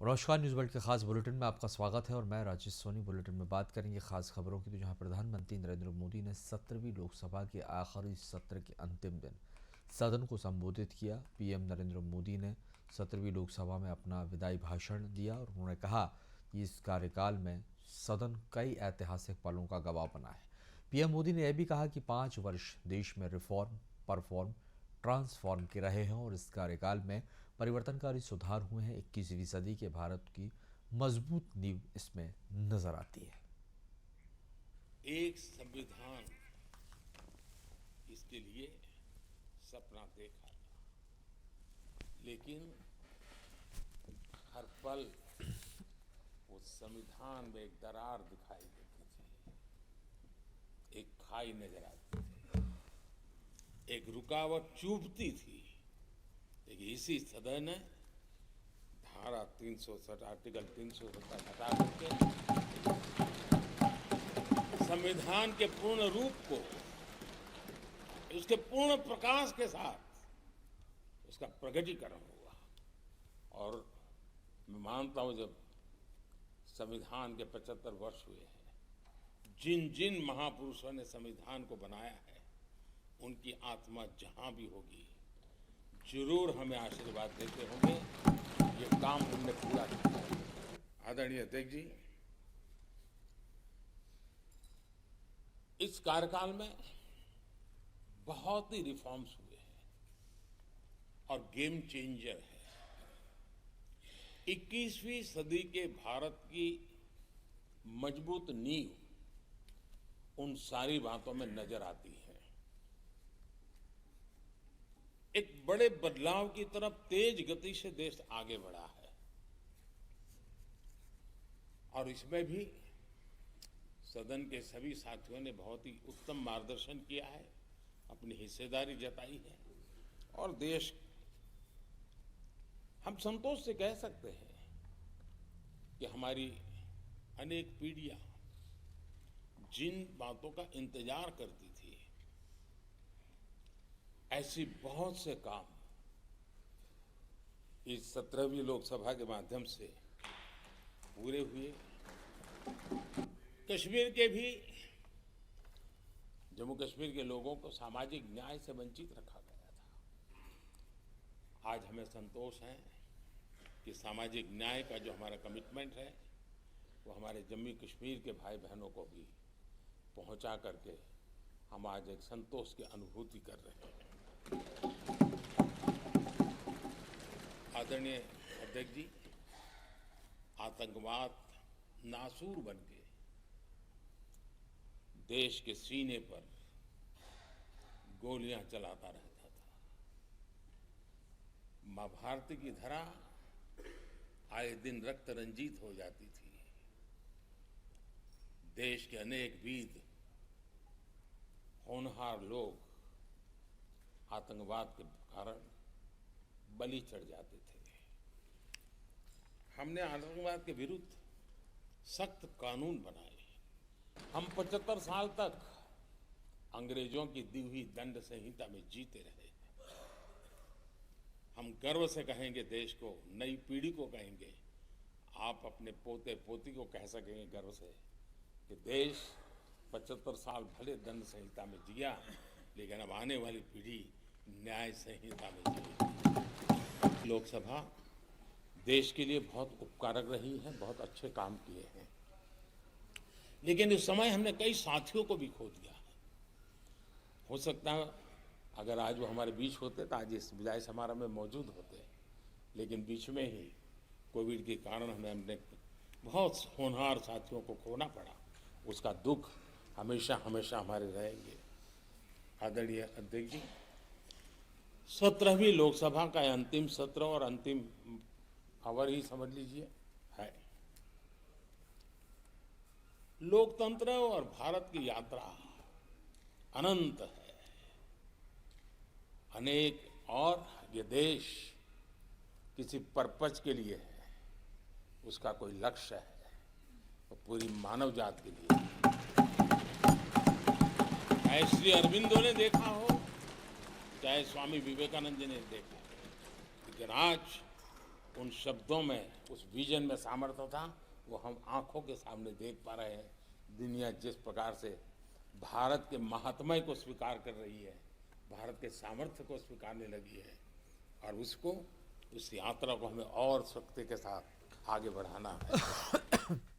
नमस्कार। News world के खास बुलेटिन में आपका स्वागत है और मैं राजेश सोनी। बुलेटिन में बात करेंगे खास खबरों की, तो जहां प्रधानमंत्री नरेंद्र मोदी ने 17वीं लोकसभा के आखिरी सत्र के अंतिम दिन सदन को संबोधित किया। पीएम नरेंद्र मोदी ने 17वीं लोकसभा में अपना विदाई भाषण दिया और उन्होंने कहा कि इस कार्यकाल में सदन कई ऐतिहासिक पलों का गवाह बना है। पीएम मोदी ने यह भी कहा कि 5 वर्ष देश में रिफॉर्म, परफॉर्म, ट्रांसफॉर्म के रहे हैं और इस कार्यकाल में परिवर्तनकारी सुधार हुए हैं। 21वीं सदी के भारत की मजबूत नींव इसमें नजर आती है। एक संविधान, इसके लिए सपना देखा था, लेकिन हर पल उस संविधान में एक दरार दिखाई देती थी, एक खाई नजर आती थी, एक रुकावट चुभती थी। लेकिन इसी सदन ने धारा 360 आर्टिकल 370 हटा करके संविधान के पूर्ण रूप को, उसके पूर्ण प्रकाश के साथ उसका प्रकटीकरण हुआ। और मैं मानता हूं, जब संविधान के 75 वर्ष हुए हैं, जिन जिन महापुरुषों ने संविधान को बनाया है, उनकी आत्मा जहां भी होगी जरूर हमें आशीर्वाद देते होंगे, ये काम हमने पूरा किया। आदरणीय अध्यक्ष जी, इस कार्यकाल में बहुत ही रिफॉर्म्स हुए हैं और गेम चेंजर है। 21वीं सदी के भारत की मजबूत नींव उन सारी बातों में नजर आती है। एक बड़े बदलाव की तरफ तेज गति से देश आगे बढ़ा है और इसमें भी सदन के सभी साथियों ने बहुत ही उत्तम मार्गदर्शन किया है, अपनी हिस्सेदारी जताई है और देश, हम संतोष से कह सकते हैं कि हमारी अनेक पीढ़ियां जिन बातों का इंतजार करती थी, ऐसी बहुत से काम इस 17वीं लोकसभा के माध्यम से पूरे हुए। कश्मीर के भी, जम्मू कश्मीर के लोगों को सामाजिक न्याय से वंचित रखा गया था। आज हमें संतोष है कि सामाजिक न्याय का जो हमारा कमिटमेंट है, वो हमारे जम्मू कश्मीर के भाई बहनों को भी पहुंचा करके हम आज एक संतोष की अनुभूति कर रहे हैं। आदरणीय अध्यक्ष जी, आतंकवाद नासूर बनके देश के सीने पर गोलियां चलाता रहता था। मां भारती की धरा आए दिन रक्त रंजित हो जाती थी। देश के अनेक वीर होनहार लोग आतंकवाद के कारण बलि चढ़ जाते थे। हमने आतंकवाद के विरुद्ध सख्त कानून बनाए। हम 75 साल तक अंग्रेजों की दी हुई दंड संहिता में जीते रहे। हम गर्व से कहेंगे देश को, नई पीढ़ी को कहेंगे, आप अपने पोते पोती को कह सकेंगे गर्व से कि देश 75 साल भले दंड संहिता में जिया, लेकिन अब आने वाली पीढ़ी न्याय संहिता में जिएगी। लोकसभा देश के लिए बहुत उपकारक रही है, बहुत अच्छे काम किए हैं, लेकिन इस समय हमने कई साथियों को भी खो दिया है। हो सकता है अगर आज वो हमारे बीच होते तो आज इस विदाई समारोह में मौजूद होते, लेकिन बीच में ही कोविड के कारण हमें अपने बहुत होनहार साथियों को खोना पड़ा। उसका दुख हमेशा हमेशा हमारे रहेंगे। आदरणीय अध्यक्ष जी, 17वीं लोकसभा का अंतिम सत्र और अंतिम आवर ही समझ लीजिए है। लोकतंत्र और भारत की यात्रा अनंत है, अनेक, और ये देश किसी पर्पज के लिए है, उसका कोई लक्ष्य है, वो पूरी मानव जात के लिए। चाहे श्री अरविंदो ने देखा हो, चाहे स्वामी विवेकानंद जी ने देखा, लेकिन आज उन शब्दों में, उस विजन में सामर्थ्य था, वो हम आंखों के सामने देख पा रहे हैं। दुनिया जिस प्रकार से भारत के महात्म्य को स्वीकार कर रही है, भारत के सामर्थ्य को स्वीकारने लगी है, और उसको, उस यात्रा को हमें और शक्ति के साथ आगे बढ़ाना है।